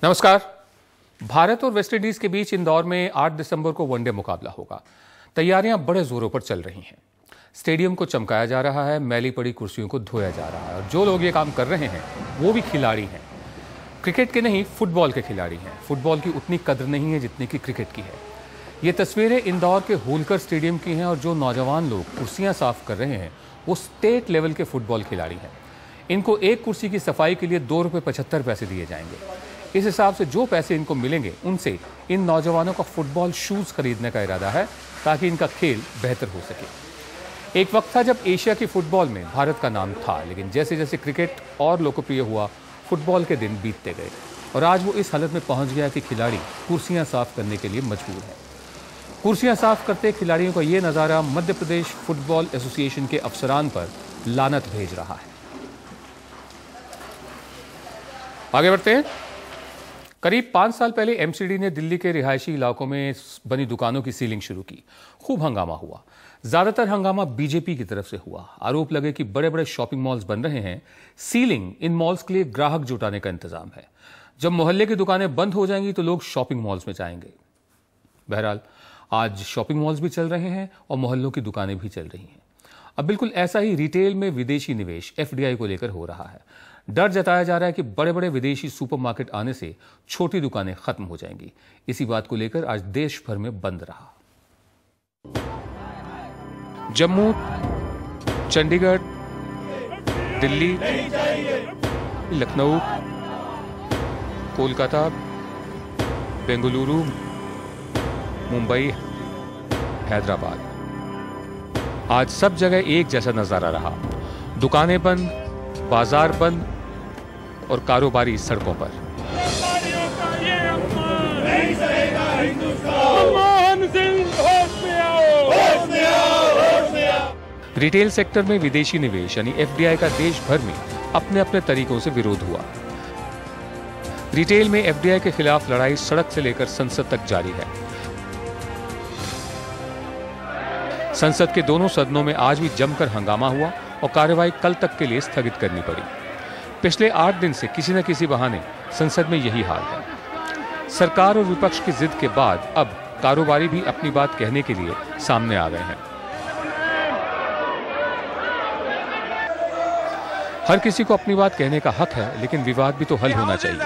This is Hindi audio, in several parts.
नमस्कार। भारत और वेस्टइंडीज के बीच इंदौर में 8 दिसंबर को वनडे मुकाबला होगा। तैयारियां बड़े जोरों पर चल रही हैं। स्टेडियम को चमकाया जा रहा है, मैली पड़ी कुर्सियों को धोया जा रहा है और जो लोग ये काम कर रहे हैं वो भी खिलाड़ी हैं। क्रिकेट के नहीं, फुटबॉल के खिलाड़ी हैं। फुटबॉल की उतनी कद्र नहीं है जितनी कि क्रिकेट की है। ये तस्वीरें इंदौर के होलकर स्टेडियम की हैं और जो नौजवान लोग कुर्सियां साफ कर रहे हैं वो स्टेट लेवल के फुटबॉल खिलाड़ी हैं। इनको एक कुर्सी की सफाई के लिए ₹2.75 दिए जाएंगे। इस हिसाब से जो पैसे इनको मिलेंगे उनसे इन नौजवानों का फुटबॉल शूज खरीदने का इरादा है ताकि इनका खेल बेहतर हो सके। एक वक्त था जब एशिया की फुटबॉल में भारत का नाम था, लेकिन जैसे जैसे क्रिकेट और लोकप्रिय हुआ, फुटबॉल के दिन बीतते गए और आज वो इस हालत में पहुंच गया कि खिलाड़ी कुर्सियां साफ करने के लिए मजबूर हैं। कुर्सियां साफ करते खिलाड़ियों का ये नज़ारा मध्य प्रदेश फुटबॉल एसोसिएशन के अफसरान पर लानत भेज रहा है। आगे बढ़ते हैं। करीब 5 साल पहले एमसीडी ने दिल्ली के रिहायशी इलाकों में बनी दुकानों की सीलिंग शुरू की। खूब हंगामा हुआ। ज्यादातर हंगामा बीजेपी की तरफ से हुआ। आरोप लगे कि बड़े बड़े शॉपिंग मॉल्स बन रहे हैं, सीलिंग इन मॉल्स के लिए ग्राहक जुटाने का इंतजाम है। जब मोहल्ले की दुकानें बंद हो जाएंगी तो लोग शॉपिंग मॉल्स में जाएंगे। बहरहाल आज शॉपिंग मॉल्स भी चल रहे हैं और मोहल्लों की दुकानें भी चल रही हैं। अब बिल्कुल ऐसा ही रिटेल में विदेशी निवेश एफडीआई को लेकर हो रहा है। डर जताया जा रहा है कि बड़े बड़े विदेशी सुपरमार्केट आने से छोटी दुकानें खत्म हो जाएंगी। इसी बात को लेकर आज देश भर में बंद रहा। जम्मू, चंडीगढ़, दिल्ली, लखनऊ, कोलकाता, बेंगलुरु, मुंबई, हैदराबाद, आज सब जगह एक जैसा नजारा रहा। दुकानें बंद, बाजार बंद और कारोबारी सड़कों पर। रिटेल सेक्टर में विदेशी निवेश यानी एफडीआई का देश भर में अपने अपने तरीकों से विरोध हुआ। रिटेल में एफडीआई के खिलाफ लड़ाई सड़क से लेकर संसद तक जारी है। संसद के दोनों सदनों में आज भी जमकर हंगामा हुआ और कार्यवाही कल तक के लिए स्थगित करनी पड़ी। पिछले 8 दिन से किसी न किसी बहाने संसद में यही हाल है। सरकार और विपक्ष की जिद के बाद अब कारोबारी भी अपनी बात कहने के लिए सामने आ गए हैं। हर किसी को अपनी बात कहने का हक है, लेकिन विवाद भी तो हल होना चाहिए,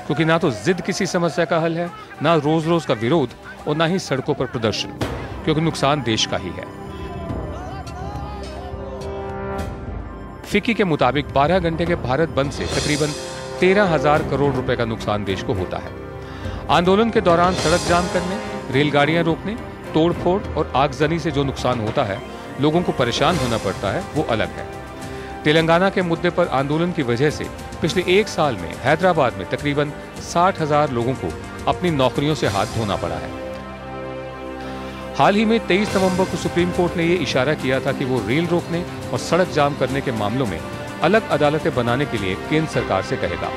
क्योंकि ना तो जिद किसी समस्या का हल है, ना रोज रोज का विरोध और ना ही सड़कों पर प्रदर्शन, क्योंकि नुकसान देश का ही है। फिक्की के मुताबिक 12 घंटे के भारत बंद से तकरीबन 13,000 करोड़ रुपए का नुकसान देश को होता है। आंदोलन के दौरान सड़क जाम करने, रेलगाड़ियां रोकने, तोड़फोड़ और आगजनी से जो नुकसान होता है, लोगों को परेशान होना पड़ता है, वो अलग है। तेलंगाना के मुद्दे पर आंदोलन की वजह से पिछले 1 साल में हैदराबाद में तकरीबन 60,000 लोगों को अपनी नौकरियों से हाथ धोना पड़ा है। हाल ही में 23 नवंबर को सुप्रीम कोर्ट ने यह इशारा किया था कि वो रेल रोकने और सड़क जाम करने के मामलों में अलग अदालतें बनाने के लिए केंद्र सरकार से कहेगा।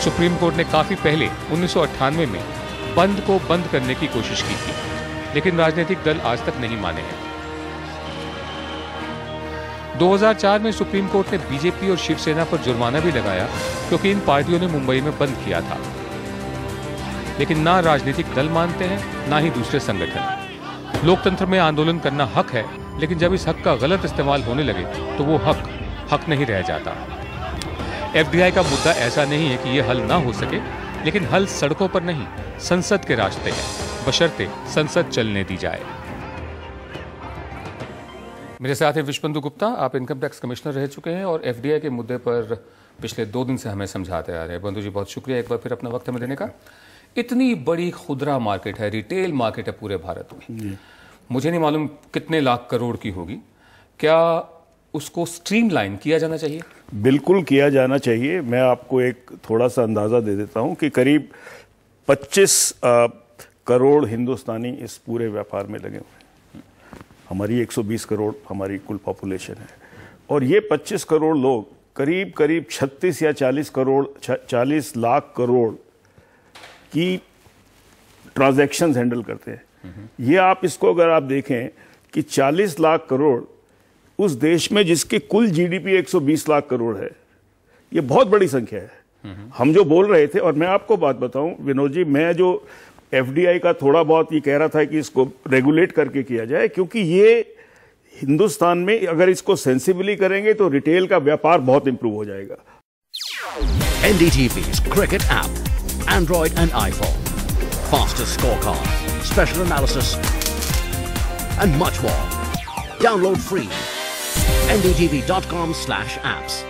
सुप्रीम कोर्ट ने काफी पहले 1998 में बंद को बंद करने की कोशिश की थी, लेकिन राजनीतिक दल आज तक नहीं माने हैं। 2004 में सुप्रीम कोर्ट ने बीजेपी और शिवसेना पर जुर्माना भी लगाया, क्योंकि इन पार्टियों ने मुंबई में बंद किया था। लेकिन ना राजनीतिक दल मानते हैं, ना ही दूसरे संगठन। लोकतंत्र में आंदोलन करना हक है, लेकिन जब इस हक का गलत इस्तेमाल होने लगे तो वो हक नहीं रह जाता। एफडीआई का मुद्दा ऐसा नहीं है कि ये हल ना हो सके, लेकिन हल सड़कों पर नहीं, संसद के रास्ते है, बशर्ते संसद चलने दी जाए। मेरे साथ है विश्वबंधु गुप्ता। आप इनकम टैक्स कमिश्नर रह चुके हैं और एफडीआई के मुद्दे पर पिछले 2 दिन से हमें समझाते आ रहे हैं। बंधु जी, बहुत शुक्रिया एक बार फिर अपना वक्त हमें देने का। इतनी बड़ी खुदरा मार्केट है, रिटेल मार्केट है पूरे भारत में, मुझे नहीं मालूम कितने लाख करोड़ की होगी। क्या उसको स्ट्रीमलाइन किया जाना चाहिए? बिल्कुल किया जाना चाहिए। मैं आपको एक थोड़ा सा अंदाजा दे देता हूं कि करीब 25 करोड़ हिंदुस्तानी इस पूरे व्यापार में लगे हुए हैं। हमारी 120 करोड़ हमारी कुल पॉपुलेशन है और ये 25 करोड़ लोग करीब करीब 36 या 40 लाख करोड़ की ट्रांजैक्शंस हैंडल करते हैं। ये आप इसको अगर आप देखें कि 40 लाख करोड़ उस देश में जिसकी कुल जीडीपी 120 लाख करोड़ है, ये बहुत बड़ी संख्या है। हम जो बोल रहे थे, और मैं आपको बात बताऊं विनोद जी, मैं जो एफडीआई का थोड़ा बहुत ये कह रहा था कि इसको रेगुलेट करके किया जाए, क्योंकि ये हिंदुस्तान में अगर इसको सेंसिबली करेंगे तो रिटेल का व्यापार बहुत इंप्रूव हो जाएगा। NDTV's cricket app, Android and iPhone, fastest scorecard, special analysis, and much more. Download free. ndtv.com/apps.